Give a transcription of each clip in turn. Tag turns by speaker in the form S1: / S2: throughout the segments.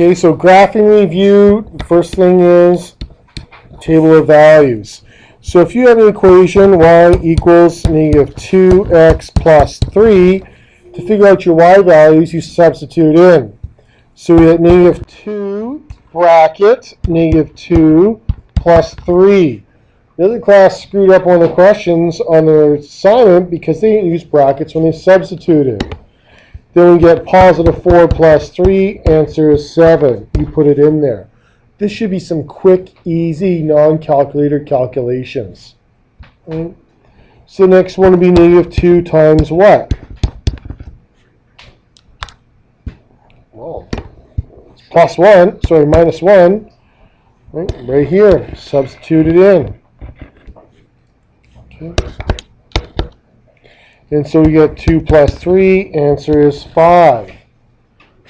S1: Okay, so graphing review, the first thing is table of values. So if you have an equation y equals negative 2x plus 3, to figure out your y values, you substitute in. So we have negative 2 bracket negative 2 plus 3. The other class screwed up one of the questions on their assignment because they didn't use brackets when they substituted. Then we get positive 4 plus 3, answer is 7. You put it in there. This should be some quick, easy, non-calculator calculations. Right? So next one would be negative 2 times what? Well, plus 1, sorry, minus 1. Right here, substitute it in. Okay. And so we get 2 plus 3, answer is 5.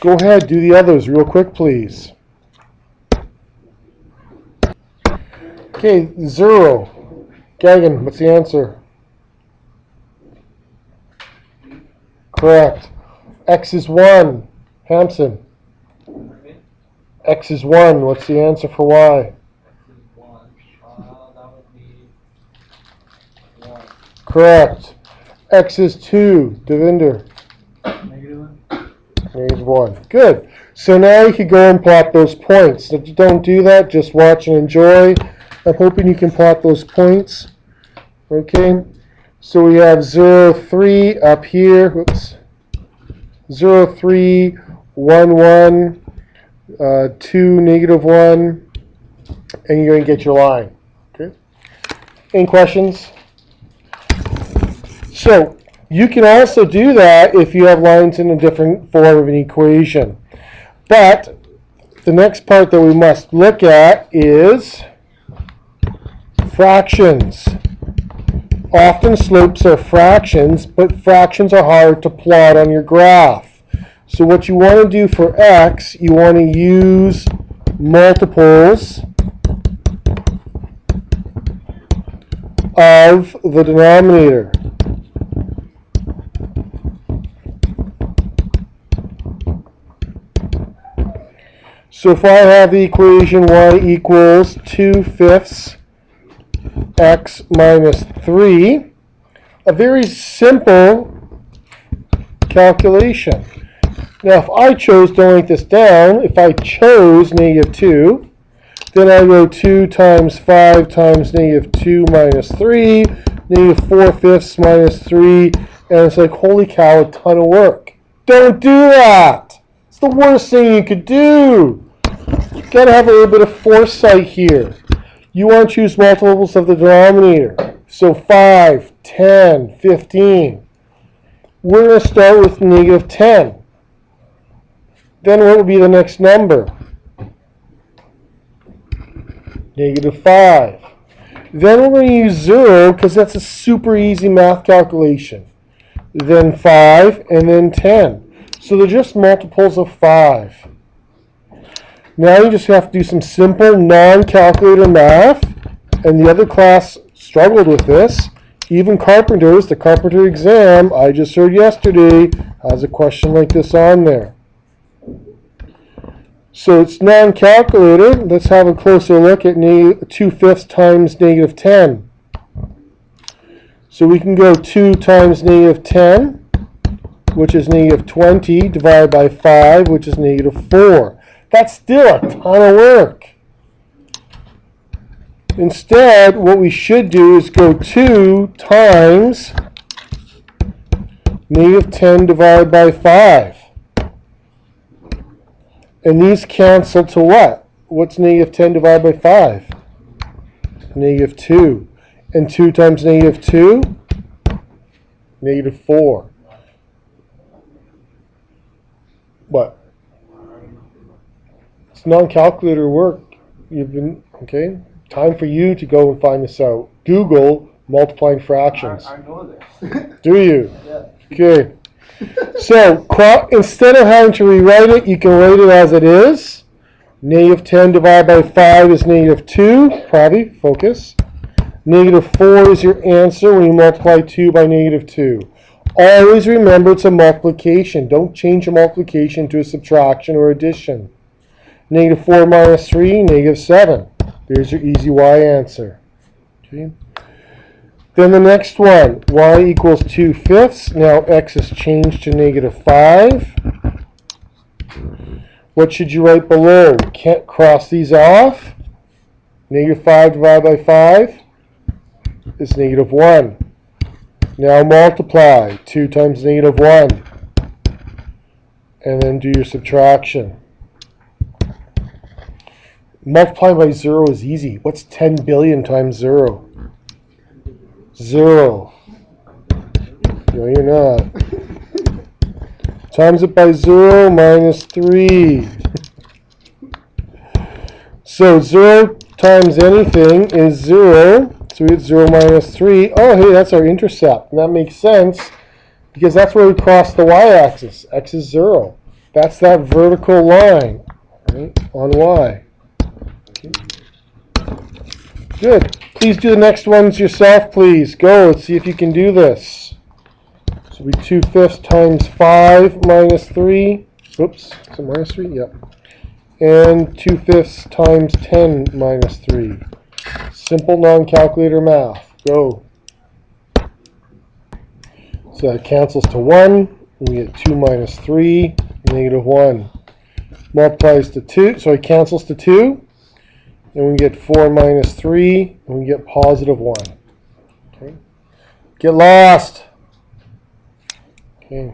S1: Go ahead, do the others real quick, please. Okay, 0. Gagan, what's the answer? Correct. X is 1. Hampson. X is 1. What's the answer for Y?
S2: That would be 1.
S1: Correct. X is 2. Devinder.
S2: -1.
S1: Negative 1. Good. So now you can go and plot those points. If you don't do that, just watch and enjoy. I'm hoping you can plot those points. Okay. So we have 0, 3 up here. Whoops. 0, 3, 1, 1, 2, negative 1. And you're going to get your line. Okay. Any questions? So you can also do that if you have lines in a different form of an equation. But the next part that we must look at is fractions. Often slopes are fractions, but fractions are hard to plot on your graph. So what you want to do for x, you want to use multiples of the denominator. So if I have the equation y equals 2/5 x minus 3, a very simple calculation. Now if I chose, don't write this down, if I chose negative 2, then I go 2 times 5 times negative 2 minus 3, negative 4/5 minus 3, and it's like, holy cow, a ton of work. Don't do that! It's the worst thing you could do. You've got to have a little bit of foresight here. You want to choose multiples of the denominator. So 5, 10, 15. We're going to start with negative 10. Then what would be the next number? Negative 5. Then we're going to use 0 because that's a super easy math calculation. Then 5 and then 10. So they're just multiples of 5. Now you just have to do some simple non-calculator math, and the other class struggled with this. Even carpenters, the carpenter exam, I just heard yesterday, has a question like this on there. So it's non-calculator. Let's have a closer look at 2/5 times negative 10. So we can go 2 times negative 10, which is negative 20, divided by 5, which is negative 4. That's still a ton of work. Instead, what we should do is go 2 times negative 10 divided by 5. And these cancel to what? What's negative 10 divided by 5? Negative 2. And 2 times negative 2? Negative 4. What? It's non-calculator work. Okay? Time for you to go and find this out. Google multiplying fractions.
S2: I know this.
S1: Do you?
S2: Yeah.
S1: Okay. So instead of having to rewrite it, you can write it as it is. Negative 10 divided by 5 is negative 2. Probably, focus. Negative 4 is your answer when you multiply 2 by negative 2. Always remember it's a multiplication. Don't change your multiplication to a subtraction or addition. Negative 4 minus 3, negative 7. There's your easy y answer. Okay. Then the next one, y equals 2/5. Now x has changed to negative 5. What should you write below? Can't cross these off. Negative 5 divided by 5 is negative 1. Now multiply. 2 times negative 1. And then do your subtraction. Multiplying by 0 is easy. What's 10 billion times 0? 0. No, you're not. Times it by 0 minus 3. So 0 times anything is 0. So we get 0 minus 3. Oh, hey, that's our intercept. And that makes sense because that's where we cross the y-axis. X is 0. That's that vertical line, right, on y. Okay. Good. Please do the next ones yourself, please. Go. Let's see if you can do this. So we 2/5 times 5 minus 3. Oops. Is it minus 3? Yep. And 2/5 times 10 minus 3. Simple non-calculator math. Go. So that cancels to 1. We get 2 minus 3, negative 1. Multiplies to 2, so it cancels to 2. And we get 4 minus 3, and we get positive 1. Okay. Get lost. Okay.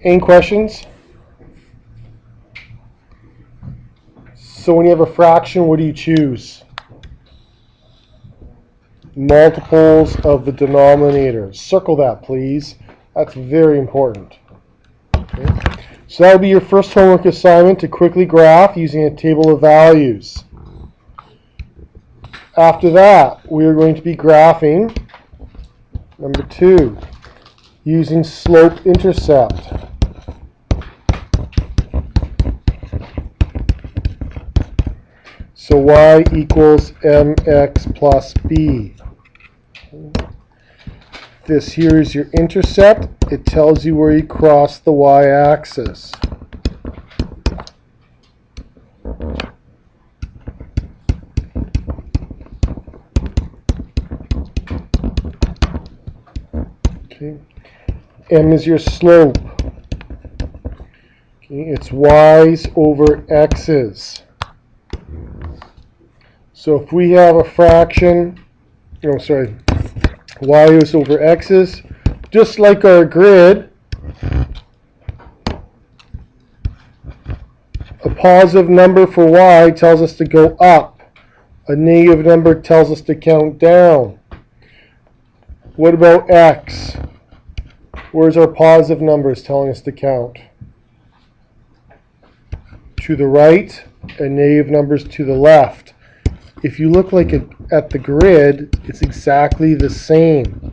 S1: Any questions? So when you have a fraction, what do you choose? Multiples of the denominator. Circle that, please. That's very important. Okay. So that would be your first homework assignment, to quickly graph using a table of values. After that, we are going to be graphing, number 2, using slope-intercept. So y equals mx plus b. This here is your intercept. It tells you where you cross the y-axis. Okay. M is your slope. Okay. It's y's over x's. So if we have a fraction, y is over x's, just like our grid, a positive number for y tells us to go up. A negative number tells us to count down. What about x? Where's our positive numbers telling us to count? To the right, and negative numbers to the left. If you look at the grid, it's exactly the same.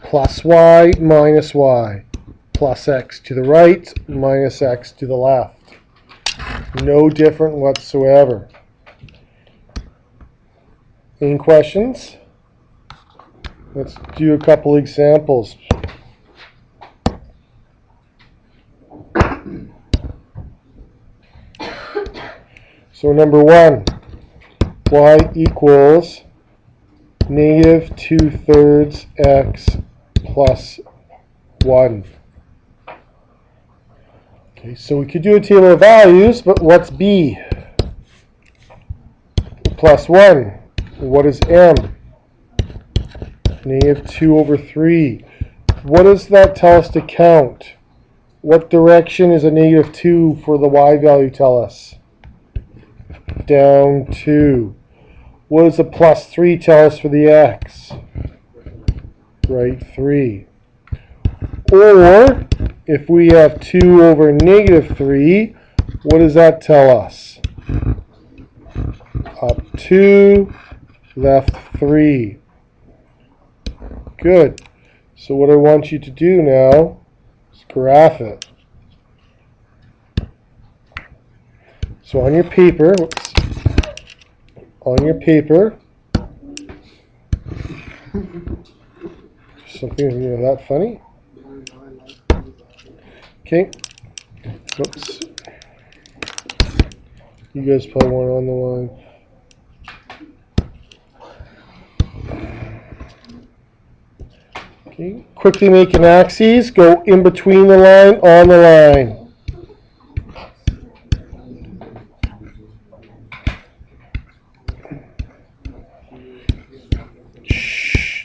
S1: Plus y minus y. Plus x to the right, minus x to the left. No different whatsoever. Any questions? Let's do a couple examples. So number 1, y equals negative 2/3 x plus 1. Okay, so we could do a table of values, but what's b? Plus 1. What is m? Negative 2/3. What does that tell us to count? What direction is a negative 2 for the y value tell us? Down 2. What does a plus 3 tell us for the x? Right 3. Or, if we have 2 over negative 3, what does that tell us? Up 2, left 3. Good. So what I want you to do now is graph it. So on your paper, something that funny. Okay. Oops. You guys probably want on the line. Okay. Quickly make an axis. Go in between the line, on the line.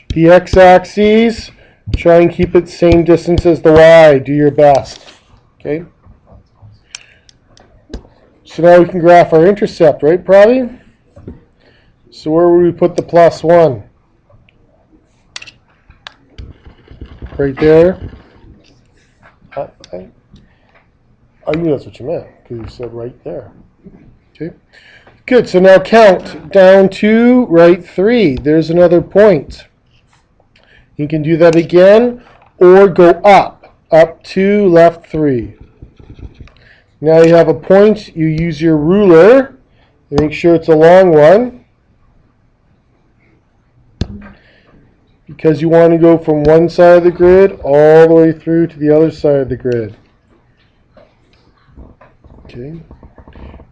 S1: The x-axis, try and keep it same distance as the y. Do your best. Okay. So now we can graph our intercept, right, Pravi? So where would we put the +1? Right there. I knew that's what you meant, because you said right there. Okay. Good, so now count down to right 3. There's another point. You can do that again, or go up 2, left 3. Now you have a point, you use your ruler, make sure it's a long one, because you want to go from one side of the grid all the way through to the other side of the grid. Okay.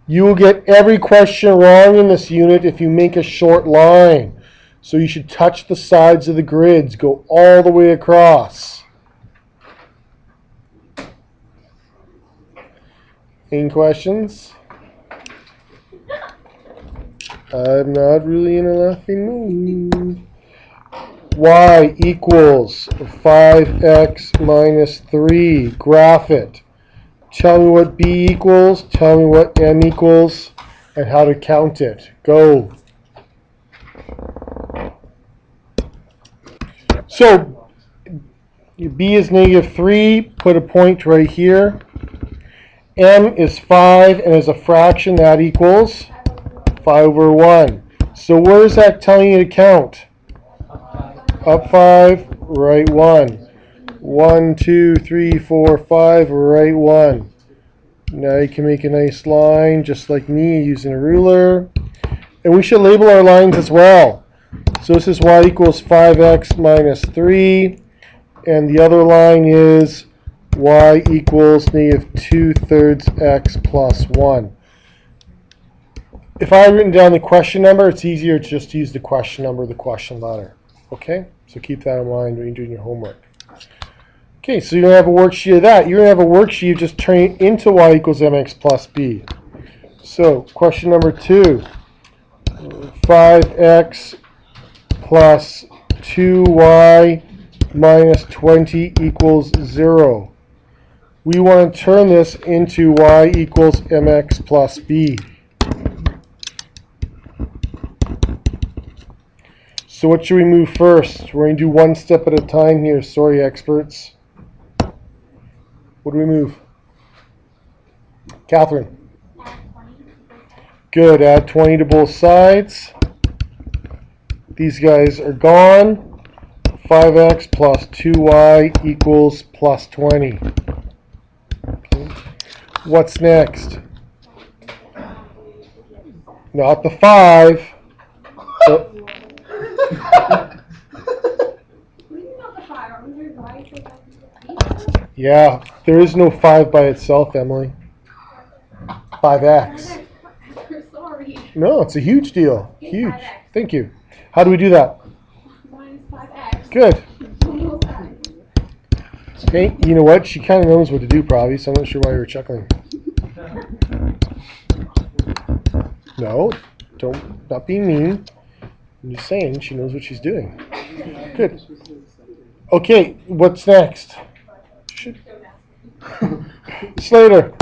S1: You will get every question wrong in this unit if you make a short line. So you should touch the sides of the grids, go all the way across. Any questions? I'm not really in a laughing mood. Y equals 5x minus 3. Graph it. Tell me what B equals, tell me what M equals, and how to count it. Go. So, B is -3, put a point right here. M is 5, and as a fraction, that equals 5/1. So where is that telling you to count? Up 5, right 1. 1, 2, 3, 4, 5, right 1. Now you can make a nice line, just like me, using a ruler. And we should label our lines as well. So this is y equals 5x minus 3. And the other line is y equals -2/3 x plus 1. If I had written down the question number, it's easier to just use the question number, the question letter. Okay? So keep that in mind when you're doing your homework. Okay, so you're going to have a worksheet of that. You're going to have a worksheet of just turning it into y equals mx plus b. So, question number 2. 5x plus 2y minus 20 equals 0. We want to turn this into y equals mx plus b. So what should we move first? We're going to do one step at a time here. Sorry, experts. What do we move? Catherine. Good. Add 20 to both sides. These guys are gone. 5x plus 2y equals plus 20. Okay. What's next? Not the 5. Yeah, there is no 5 by itself, Emily. 5x.
S3: Sorry.
S1: No, it's a huge deal. Huge. 5x. Thank you. How do we do that?
S3: Minus 5x.
S1: Good. Okay, you know what? She kind of knows what to do, probably, so I'm not sure why you were chuckling. No, not being mean. I'm just saying she knows what she's doing. Good. Okay, what's next? Slater.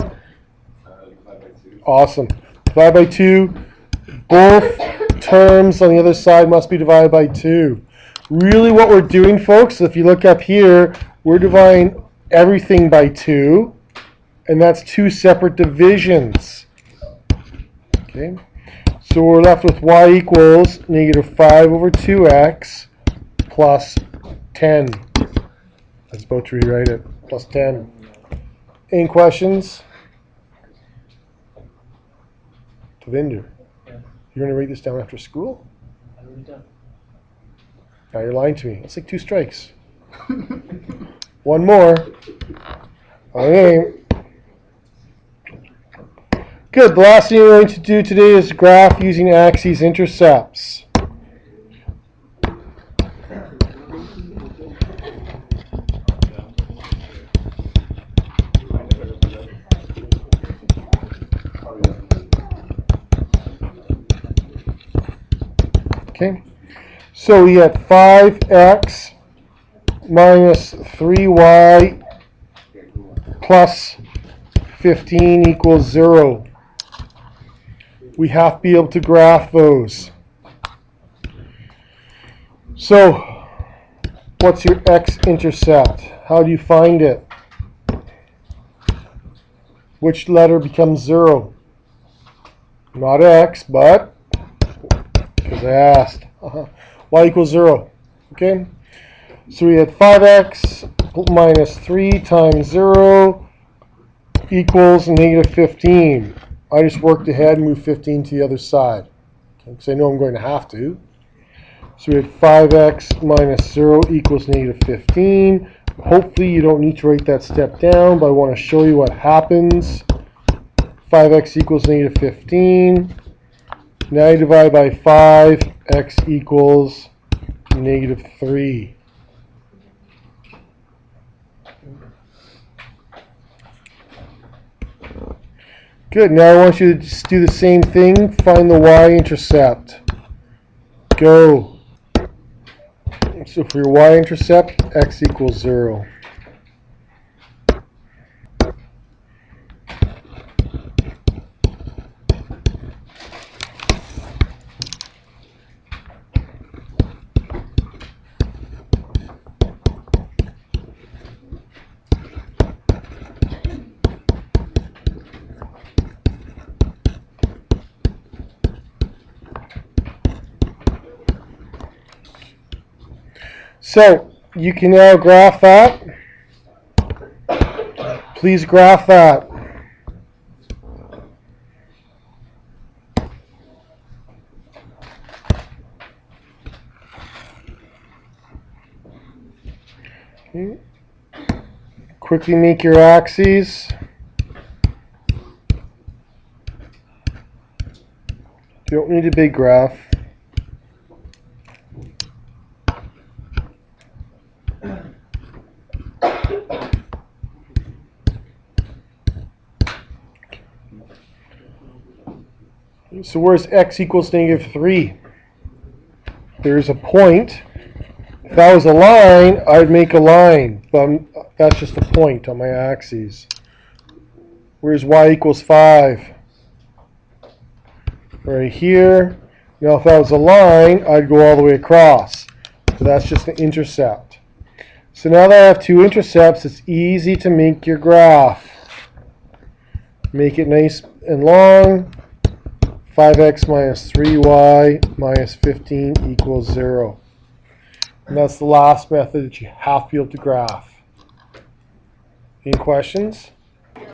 S1: Awesome. Divide by 2. Both terms on the other side must be divided by 2. Really what we're doing, folks, if you look up here, we're dividing everything by 2, and that's 2 separate divisions. Okay. So we're left with y equals -5/2x plus 10. I was about to rewrite it. Plus 10. Any questions? Devinder, you're going to write this down after school?
S2: I wrote it down.
S1: Now you're lying to me. That's like 2 strikes. One more. I aim. Good. The last thing we're going to do today is graph using axes intercepts. Okay. So we had 5x minus 3y plus 15 equals 0. We have to be able to graph those. So, what's your x-intercept? How do you find it? Which letter becomes 0? Not x, but, because I asked. Y equals 0. Okay? So we had 5x minus 3 times 0 equals negative 15. I just worked ahead and moved 15 to the other side, because I know I'm going to have to. So we had 5x minus 0 equals negative 15. Hopefully you don't need to write that step down, but I want to show you what happens. 5x equals negative 15. Now you divide by 5, x equals negative 3. Good, now I want you to just do the same thing. Find the y-intercept. Go. So for your y-intercept, x equals 0. So you can now graph that. Please graph that. Okay. Quickly make your axes. You don't need a big graph. So where's x equals negative 3? There's a point. If that was a line, I'd make a line, but that's just a point on my axes. Where's y equals 5? Right here. Now if that was a line, I'd go all the way across. So that's just an intercept. So now that I have two intercepts, it's easy to make your graph. Make it nice and long. 5x minus 3y minus 15 equals 0. And that's the last method that you have to be able to graph. Any questions?